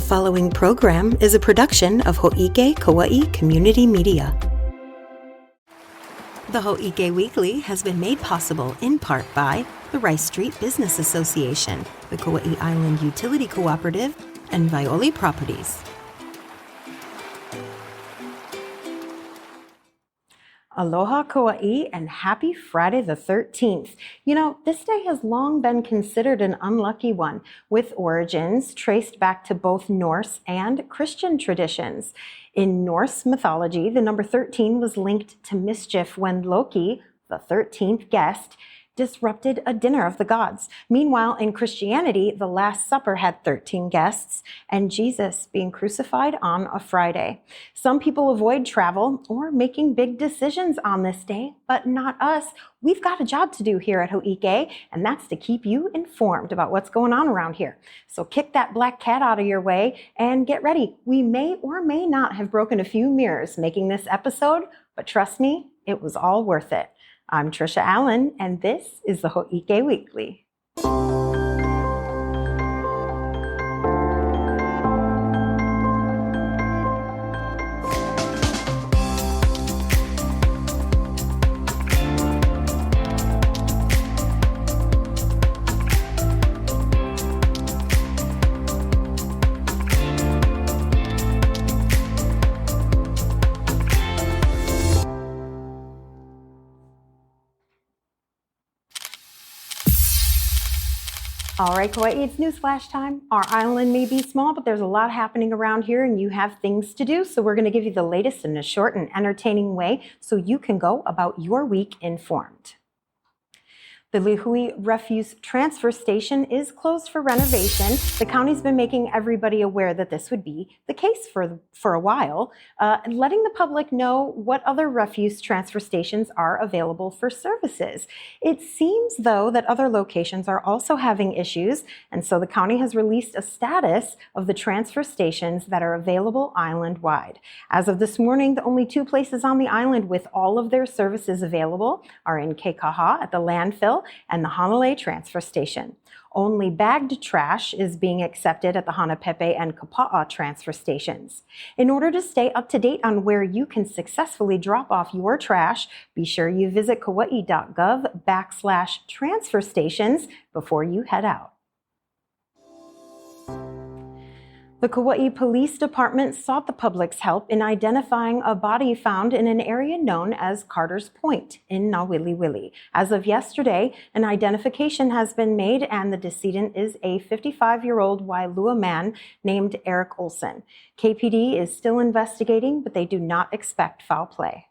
The following program is a production of Hōʻike Kauai Community Media. The Hōʻike Weekly has been made possible in part by the Rice Street Business Association, the Kauai Island Utility Cooperative, and Violi Properties. Aloha Kauai and happy Friday the 13th. You know, this day has long been considered an unlucky one, with origins traced back to both Norse and Christian traditions. In Norse mythology, the number 13 was linked to mischief when Loki, the 13th guest, disrupted a dinner of the gods. Meanwhile, in Christianity, the Last Supper had 13 guests, and Jesus being crucified on a Friday. Some people avoid travel or making big decisions on this day, but not us. We've got a job to do here at Hōʻike, and that's to keep you informed about what's going on around here. So kick that black cat out of your way and get ready. We may or may not have broken a few mirrors making this episode, but trust me, it was all worth it. I'm Trisha Allen, and this is the Hōʻike Weekly. All right, Kauai, it's Newsflash time. Our island may be small, but there's a lot happening around here and you have things to do. So we're going to give you the latest in a short and entertaining way so you can go about your week informed. The Lihue Refuse Transfer Station is closed for renovation. The county's been making everybody aware that this would be the case for a while, and letting the public know what other refuse transfer stations are available for services. It seems, though, that other locations are also having issues, and so the county has released a status of the transfer stations that are available island-wide. As of this morning, the only two places on the island with all of their services available are in Kekaha at the landfill and the Hanapepe transfer station. Only bagged trash is being accepted at the Hanapepe and Kapa'a transfer stations. In order to stay up to date on where you can successfully drop off your trash, be sure you visit kauai.gov/transfer stations before you head out. The Kauai Police Department sought the public's help in identifying a body found in an area known as Carter's Point in Nāwiliwili. As of yesterday, an identification has been made and the decedent is a 55-year-old Wailua man named Eric Olson. KPD is still investigating, but they do not expect foul play.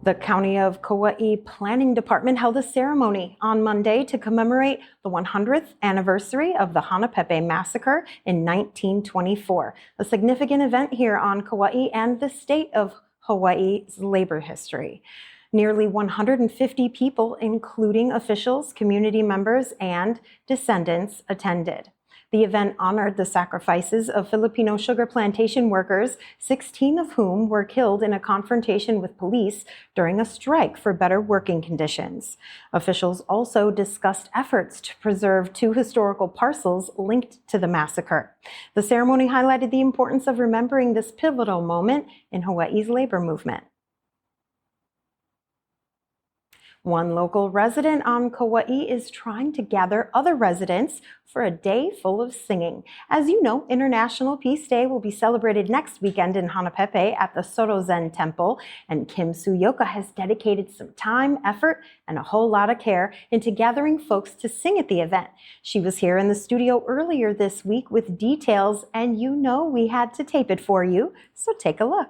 The County of Kauai Planning Department held a ceremony on Monday to commemorate the 100th anniversary of the Hanapepe Massacre in 1924, a significant event here on Kauai and the state of Hawaii's labor history. Nearly 150 people, including officials, community members, and descendants, attended. The event honored the sacrifices of Filipino sugar plantation workers, 16 of whom were killed in a confrontation with police during a strike for better working conditions. Officials also discussed efforts to preserve two historical parcels linked to the massacre. The ceremony highlighted the importance of remembering this pivotal moment in Hawaii's labor movement. One local resident on Kauai is trying to gather other residents for a day full of singing. As you know, International Peace Day will be celebrated next weekend in Hanapepe at the Soto Zen Temple, and Kim Suyoka has dedicated some time, effort, and a whole lot of care into gathering folks to sing at the event. She was here in the studio earlier this week with details, and you know we had to tape it for you, so take a look.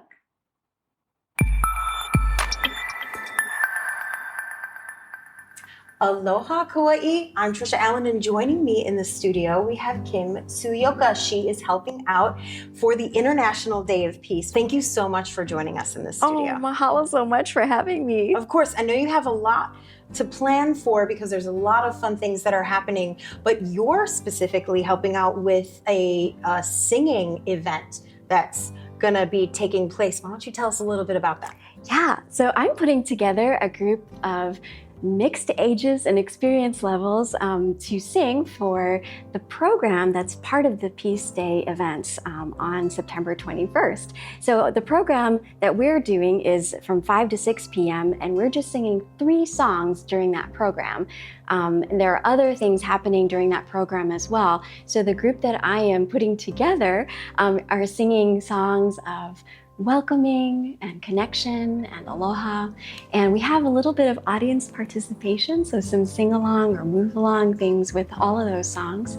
Aloha Kauai, I'm Trisha Allen, and joining me in the studio we have Kim Suyoka. She is helping out for the International Day of Peace. Thank you so much for joining us in this studio. Oh, mahalo so much for having me. Of course, I know you have a lot to plan for because there's a lot of fun things that are happening, but you're specifically helping out with a singing event that's gonna be taking place. Why don't you tell us a little bit about that? Yeah, so I'm putting together a group of mixed ages and experience levels to sing for the program that's part of the Peace Day events on September 21st. So the program that we're doing is from 5 to 6 p.m. and we're just singing 3 songs during that program. And there are other things happening during that program as well. So the group that I am putting together are singing songs of welcoming and connection and aloha. And we have a little bit of audience participation, so some sing-along or move-along things with all of those songs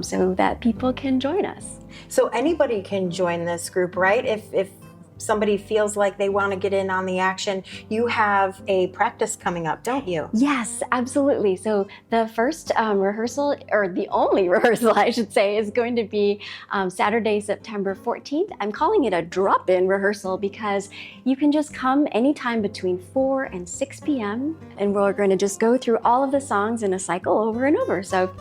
so that people can join us. So anybody can join this group, right? If somebody feels like they want to get in on the action, you have a practice coming up, don't you? Yes, absolutely. So the first rehearsal, or the only rehearsal I should say, is going to be Saturday, September 14th. I'm calling it a drop-in rehearsal because you can just come anytime between 4 and 6 p.m. and we're going to just go through all of the songs in a cycle over and over. So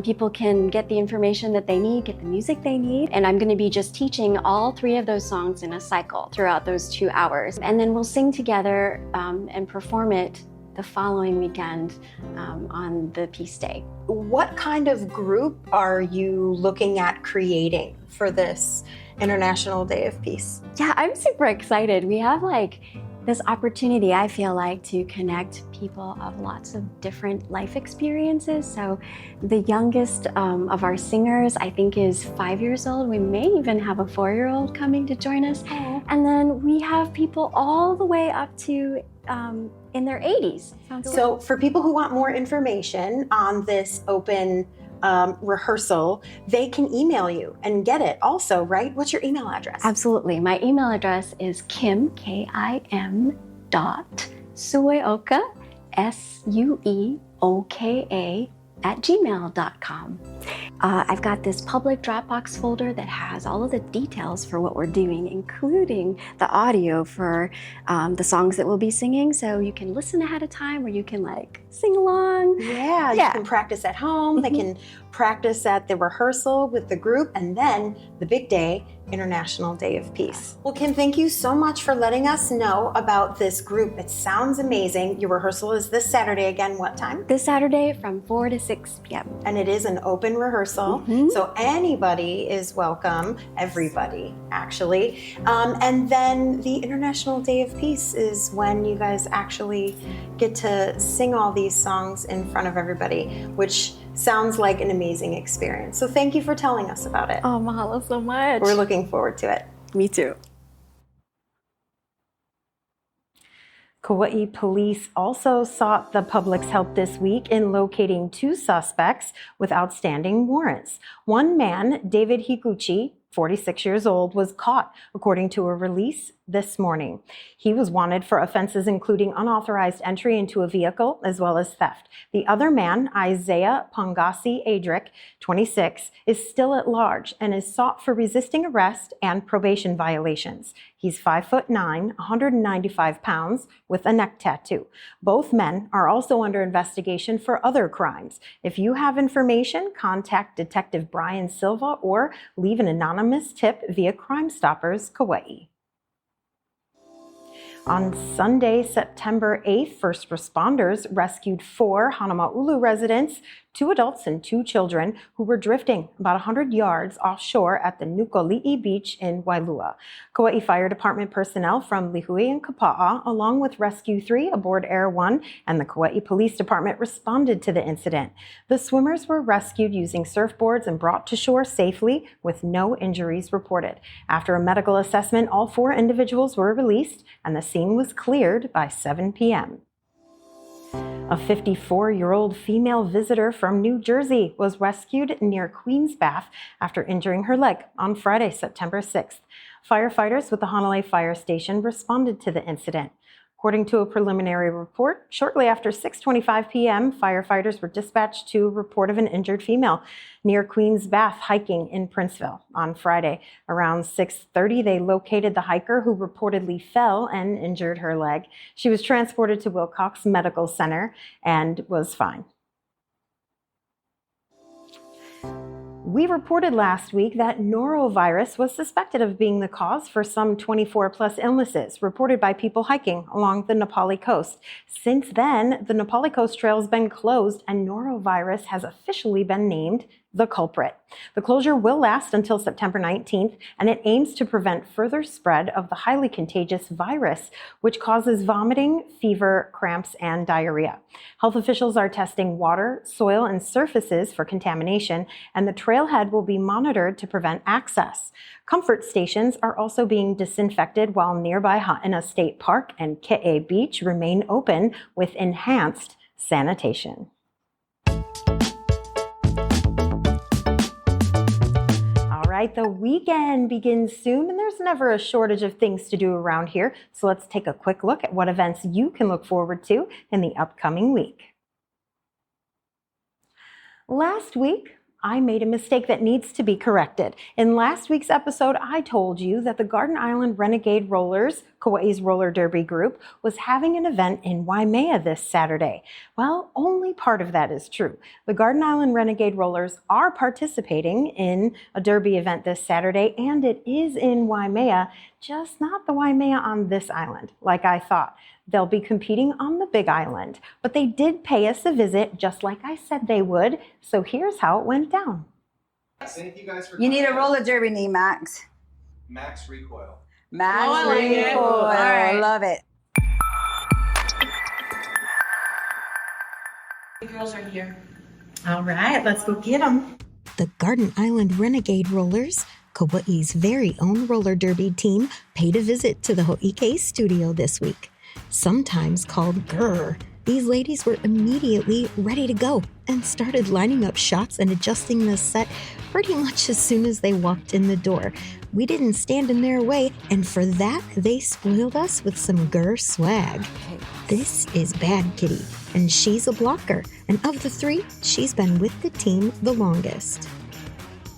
people can get the information that they need, get the music they need, and I'm going to be just teaching all 3 of those songs in a cycle throughout those 2 hours. And then we'll sing together and perform it the following weekend on the Peace Day. What kind of group are you looking at creating for this International Day of Peace? Yeah, I'm super excited. We have this opportunity, I feel like, to connect people of lots of different life experiences. So the youngest of our singers, I think, is 5 years old. We may even have a 4-year-old coming to join us. Oh. And then we have people all the way up to in their 80s. So for people who want more information on this open rehearsal, they can email you and get it also, right? What's your email address? Absolutely. My email address is Kim, Kim, Sueoka, Sueoka, @gmail.com. I've got this public Dropbox folder that has all of the details for what we're doing, including the audio for the songs that we'll be singing. So you can listen ahead of time or you can sing along. Yeah, you can practice at home. They can practice at the rehearsal with the group, and then the big day, International Day of Peace. Well, Kim, thank you so much for letting us know about this group. It sounds amazing. Your rehearsal is this Saturday again. What time? This Saturday from 4 to 6 p.m. And it is an open rehearsal, so anybody is welcome, everybody actually. And then the International Day of Peace is when you guys actually get to sing all these songs in front of everybody, which sounds like an amazing experience. So thank you for telling us about it. Oh, mahalo so much. We're looking forward to it. Me too. Kauai police also sought the public's help this week in locating 2 suspects with outstanding warrants. One man, David Higuchi, 46 years old, was caught, according to a release this morning. He was wanted for offenses including unauthorized entry into a vehicle as well as theft. The other man, Isaiah Pongasi Adric, 26, is still at large and is sought for resisting arrest and probation violations. He's 5'9", 195 pounds, with a neck tattoo. Both men are also under investigation for other crimes. If you have information, contact Detective Brian Silva or leave an anonymous tip via Crime Stoppers Kauai. On Sunday, September 8th, first responders rescued 4 Hanamaulu residents, 2 adults and 2 children, who were drifting about 100 yards offshore at the Nukoliʻi beach in Wailua. Kauai Fire Department personnel from Lihue and Kapa'a, along with Rescue 3 aboard Air 1 and the Kauai Police Department, responded to the incident. The swimmers were rescued using surfboards and brought to shore safely with no injuries reported. After a medical assessment, all 4 individuals were released and the scene was cleared by 7 p.m. A 54-year-old female visitor from New Jersey was rescued near Queen's Bath after injuring her leg on Friday, September 6th. Firefighters with the Hanalei Fire Station responded to the incident. According to a preliminary report, shortly after 6:25 p.m., firefighters were dispatched to a report of an injured female near Queen's Bath hiking in Princeville on Friday. Around 6:30, they located the hiker who reportedly fell and injured her leg. She was transported to Wilcox Medical Center and was fine. We reported last week that Norovirus was suspected of being the cause for some 24 plus illnesses reported by people hiking along the Nukoliʻi coast. Since then, the Nukoliʻi coast trail has been closed and Norovirus has officially been named the culprit. The closure will last until September 19th, and it aims to prevent further spread of the highly contagious virus, which causes vomiting, fever, cramps, and diarrhea. Health officials are testing water, soil, and surfaces for contamination, and the trailhead will be monitored to prevent access. Comfort stations are also being disinfected while nearby Hāʻina State Park and Ke'e Beach remain open with enhanced sanitation. All right, the weekend begins soon and there's never a shortage of things to do around here. So let's take a quick look at what events you can look forward to in the upcoming week. Last week, I made a mistake that needs to be corrected. In last week's episode, I told you that the Garden Island Renegade Rollers, Kauai's roller derby group, was having an event in Waimea this Saturday. Well, only part of that is true. The Garden Island Renegade Rollers are participating in a derby event this Saturday, and it is in Waimea, just not the Waimea on this island, like I thought. They'll be competing on the Big Island, but they did pay us a visit just like I said they would. So here's how it went down. Thank you guys for You need a coming. roller derby knee, Max. Max Recoil. Max Oh, I like it. Recoil. All right. Love it. The girls are here. All right, let's go get them. The Garden Island Renegade Rollers, Kauai's very own roller derby team, paid a visit to the Hōʻike studio this week. Sometimes called GRR, these ladies were immediately ready to go and started lining up shots and adjusting the set pretty much as soon as they walked in the door. We didn't stand in their way, and for that, they spoiled us with some GRR swag. This is Bad Kitty, and she's a blocker, and of the three, she's been with the team the longest.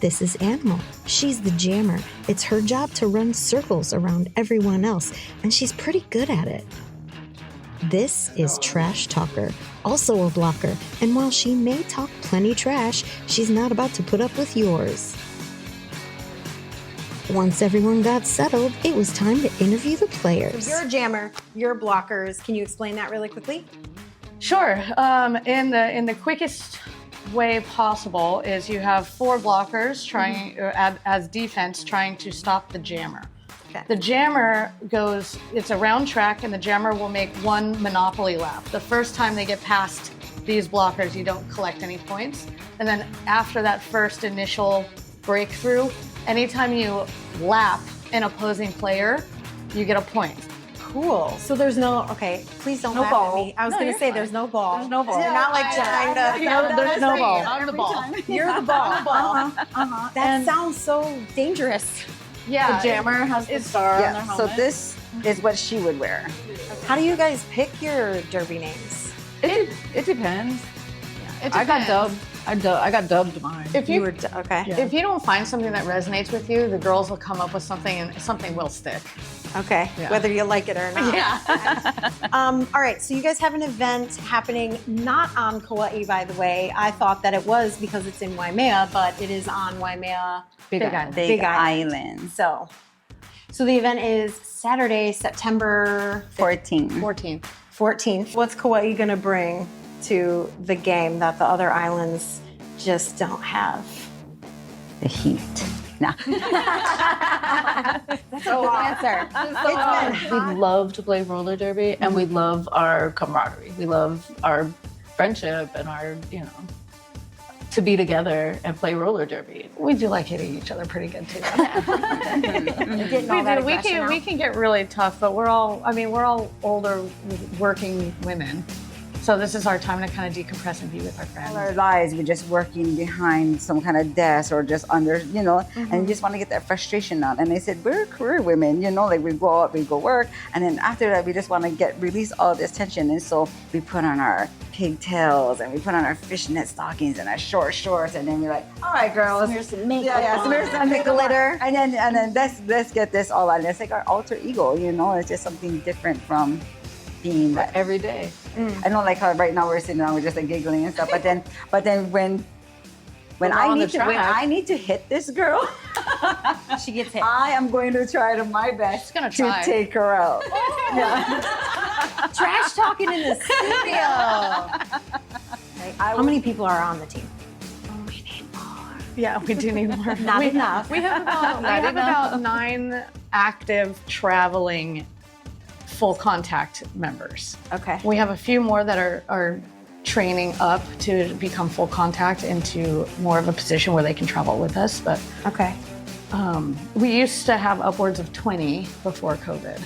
This is Animal. She's the jammer. It's her job to run circles around everyone else, and she's pretty good at it. This is Trash Talker, also a blocker, and while she may talk plenty trash, she's not about to put up with yours. Once everyone got settled, it was time to interview the players. So you're a jammer, you're blockers. Can you explain that really quickly? Sure. In the quickest way possible is you have 4 blockers trying as defense trying to stop the jammer. Okay. The jammer it's a round track and the jammer will make 1 Monopoly lap. The first time they get past these blockers, you don't collect any points. And then after that first initial breakthrough, anytime you lap an opposing player, you get a point. Cool. So there's okay, please don't laugh at me. I was going to say there's no ball. There's no ball. You're not like trying to... There's no ball. I'm the ball. You're the ball. That sounds so dangerous. Yeah. The jammer has the star on their Yeah, so helmet. this is what she would wear. How do you guys pick your derby names? It depends. It I got depends. dubbed. I got dubbed mine. If you Okay. Yeah. If you don't find something that resonates with you, the girls will come up with something and something will stick. Okay. Yeah. Whether you like it or not. Yeah. All right. So you guys have an event happening not on Kauai, by the way. I thought that it was because it's in Waimea, but it is on Waimea Big Island. Big Island. Island. So the event is Saturday, September 14. 14th. What's Kauai going to bring to the game that the other islands just don't have? The heat. Nah. That's a good answer. We love to play roller derby, and we love our camaraderie. We love our friendship and our, to be together and play roller derby. We do like hitting each other pretty good too. Getting all that We aggression out. can get really tough, but we're all older working women. So this is our time to kind of decompress and be with our All friends. our lives, we're just working behind some kind of desk or just under, and you just want to get that frustration out. And they said, we're career women, like we go out, we go work. And then after that, we just want to release all this tension. And so we put on our pigtails and we put on our fishnet stockings and our short shorts. And then we're like, all right, girls. Smear some makeup on. Smear some makeup glitter. And then let's get this all out. And it's like our alter ego, it's just something different from being that. Every day. I don't like how right now we're sitting down, we're just like giggling and stuff. But then when when We're on I the need to when track. I need to hit this girl, She gets hit. I am going to try to my best gonna to try. take her out. Trash talking in the studio. How many people are on the team? Yeah, we do need more. Not enough. We have about 9 active traveling full contact members. Okay. We have a few more that are training up to become full contact into more of a position where they can travel with us. But Okay. we used to have upwards of 20 before COVID.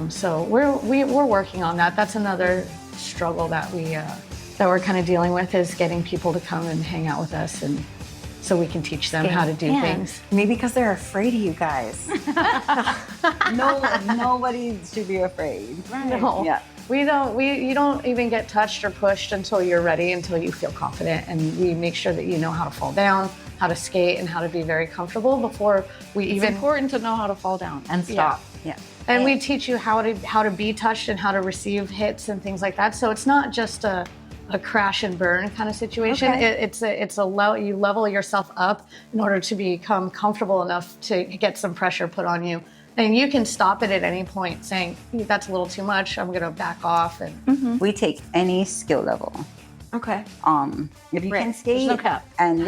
So we're working on that. That's another struggle that we're kind of dealing with, is getting people to come and hang out with us, and so we can teach them how to do And things. Maybe because they're afraid of you guys. Nobody should be afraid. No. Yeah. You don't even get touched or pushed until you're ready, until you feel confident, and we make sure that you know how to fall down, how to skate, and how to be very comfortable before we It's even. important to know how to fall down and stop. Yeah. And we teach you how to be touched and how to receive hits and things like that. So it's not just a crash and burn kind of situation. Okay. You level yourself up in order to become comfortable enough to get some pressure put on you. And you can stop it at any point saying, that's a little too much, I'm gonna back off. And We take any skill level. Okay. If you Right. can skate, no cap. and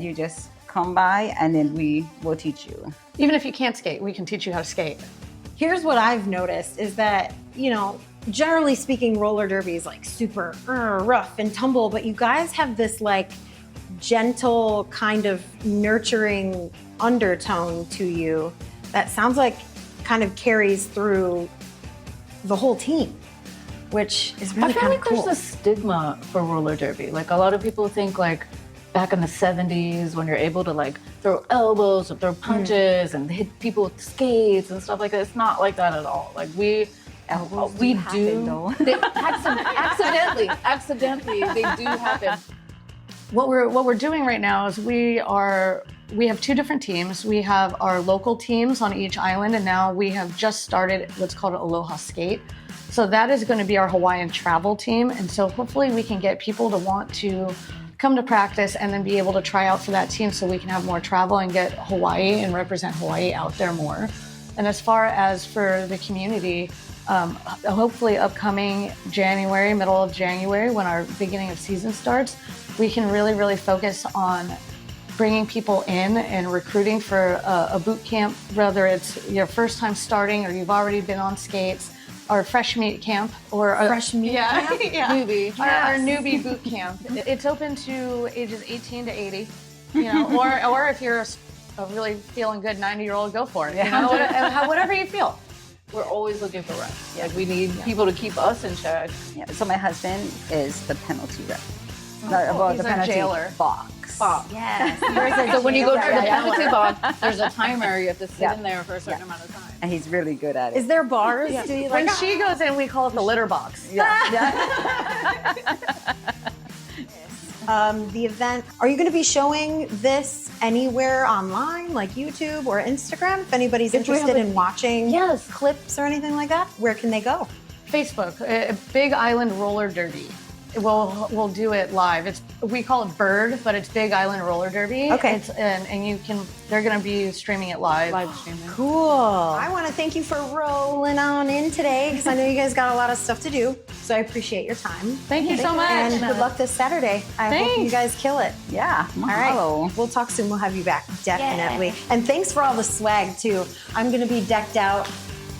you just come by and then we will teach you. even if you can't skate, we can teach you how to skate. Here's what I've noticed is that, generally speaking, roller derby is like super rough and tumble, but you guys have this like gentle kind of nurturing undertone to you that sounds like kind of carries through the whole team, which is I really feel kind of like cool. there's a stigma for roller derby. Like a lot of people think like back in the 70s when you're able to like throw elbows or throw punches and hit people with skates and stuff like that. It's not like that at all. Like we happen, though. accidentally they do happen. What we're doing right now is we have 2 different teams. We have our local teams on each island, and now we have just started what's called Aloha Skate. So that is going to be our Hawaiian travel team, and so hopefully we can get people to want to come to practice and then be able to try out for that team, so we can have more travel and get Hawaii and represent Hawaii out there more. And as far as for the community, hopefully upcoming January, middle of January, when our beginning of season starts, we can really focus on bringing people in and recruiting for a boot camp, whether it's your first time starting or you've already been on skates, our fresh meat camp, or Fresh meat camp? yeah. Newbie. Our newbie boot camp. It's open to ages 18 to 80, or if you're a really feeling good 90-year-old, go for it. Whatever you feel. We're always looking for reps. Like we need people to keep us in check. Yeah. So my husband is the penalty rep. He's a jailer. box. Yes. So when you go to the Yeah. penalty box, there's a timer. You have to sit in there for a certain amount of time. And he's really good at it. Is there bars? Do you When like she goes in, we call it the litter box. the event? Are you going to be showing this anywhere online, like YouTube or Instagram? If anybody's If we have interested a- in watching Yes. clips or anything like that, where can they go? Facebook, Big Island Roller Derby. We'll do it live. We call it Bird, but it's Big Island Roller Derby. Okay. They're going to be streaming it live. Live streaming. Cool. I want to thank you for rolling on in today, because I know you guys got a lot of stuff to do. So I appreciate your time. Thank you so much. And good luck this Saturday. I hope you Thanks. guys kill it. Yeah. All right. Mahalo. We'll talk soon. We'll have you back. Definitely. And thanks for all the swag, too. I'm going to be decked out.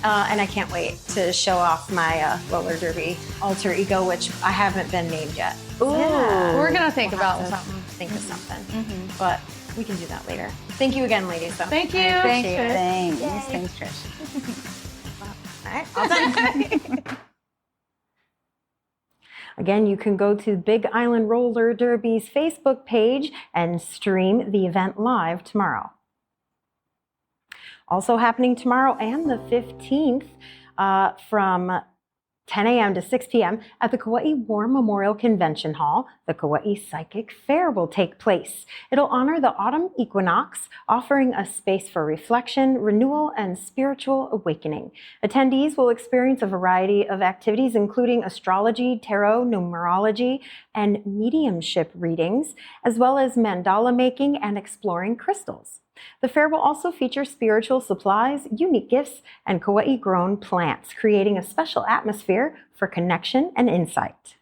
And I can't wait to show off my roller derby alter ego, which I haven't been named yet. Ooh. We're going to think We'll about have to something. think of something. But we can do that later. Thank you again, ladies. Though. Thank you. I appreciate it. Thanks, Trish. All right, all done. Again, you can go to Big Island Roller Derby's Facebook page and stream the event live tomorrow. Also happening tomorrow and the 15th from 10 a.m. to 6 p.m. at the Kauai War Memorial Convention Hall. The Kauai Psychic Fair will take place. It'll honor the autumn equinox, offering a space for reflection, renewal, and spiritual awakening. Attendees will experience a variety of activities, including astrology, tarot, numerology, and mediumship readings, as well as mandala making and exploring crystals. The fair will also feature spiritual supplies, unique gifts, and Kauai-grown plants, creating a special atmosphere for connection and insight.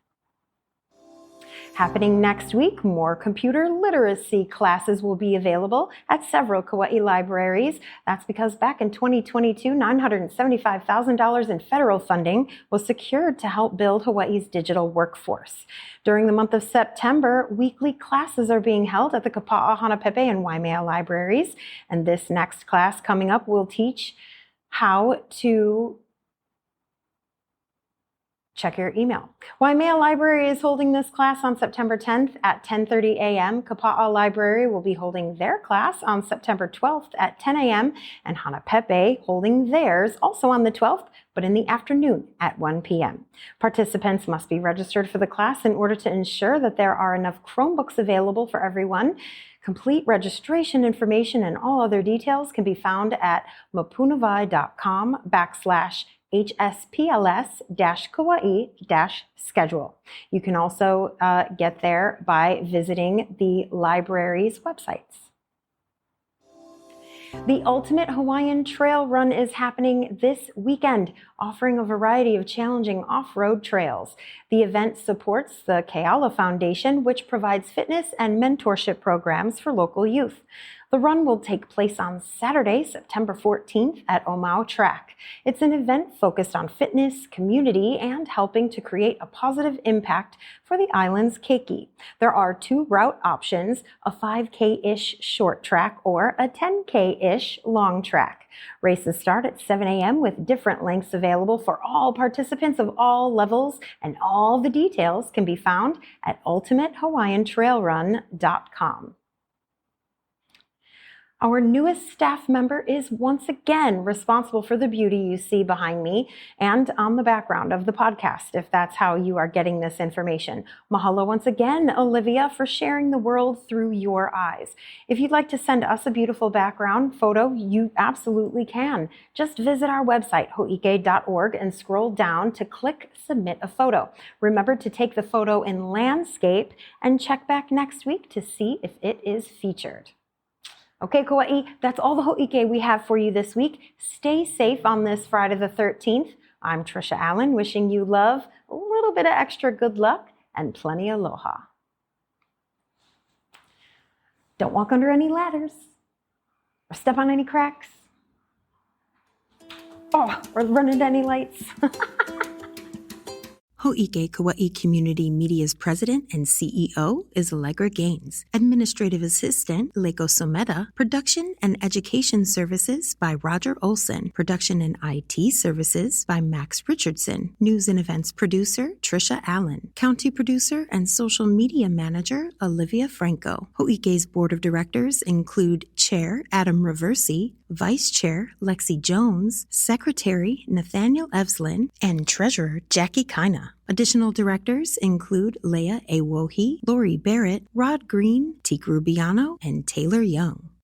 Happening next week, more computer literacy classes will be available at several Kauai libraries. That's because back in 2022, $975,000 in federal funding was secured to help build Hawaii's digital workforce. During the month of September, weekly classes are being held at the Kapa'a, Hanapepe, and Waimea libraries. And this next class coming up will teach how to check your email. Waimea Library is holding this class on September 10th at 10:30 a.m. Kapa'a Library will be holding their class on September 12th at 10 a.m. and Hanapepe holding theirs also on the 12th, but in the afternoon at 1 p.m. Participants must be registered for the class in order to ensure that there are enough Chromebooks available for everyone. Complete registration information and all other details can be found at mapunawai.com/HSPLS-Kauai-schedule. You can also get there by visiting the library's websites. The Ultimate Hawaiian Trail Run is happening this weekend, offering a variety of challenging off-road trails. The event supports the Keala Foundation, which provides fitness and mentorship programs for local youth. The run will take place on Saturday, September 14th at Omau Track. It's an event focused on fitness, community, and helping to create a positive impact for the island's keiki. There are 2 route options, a 5K-ish short track or a 10K-ish long track. Races start at 7 a.m. with different lengths available for all participants of all levels, and all the details can be found at ultimatehawaiiantrailrun.com. Our newest staff member is once again responsible for the beauty you see behind me and on the background of the podcast, if that's how you are getting this information. Mahalo once again, Olivia, for sharing the world through your eyes. If you'd like to send us a beautiful background photo, you absolutely can. Just visit our website, hōʻike.org, and scroll down to click Submit a Photo. Remember to take the photo in landscape and check back next week to see if it is featured. Okay, Kauai, that's all the Hōʻike we have for you this week. Stay safe on this Friday the 13th. I'm Trisha Allen, wishing you love, a little bit of extra good luck, and plenty of aloha. Don't walk under any ladders, or step on any cracks, or run into any lights. Hōʻike Kauai Community Media's president and CEO is Allegra Gaines. Administrative assistant, Leiko Someda. Production and education services by Roger Olson. Production and IT services by Max Richardson. News and events producer, Trisha Allen. County producer and social media manager, Olivia Franco. Hōʻike's board of directors include Chair Adam Reversi, Vice Chair Lexi Jones, Secretary Nathaniel Evslin, and Treasurer Jackie Kaina. Additional directors include Leah Awohi, Lori Barrett, Rod Green, Teak Rubiano, and Taylor Young.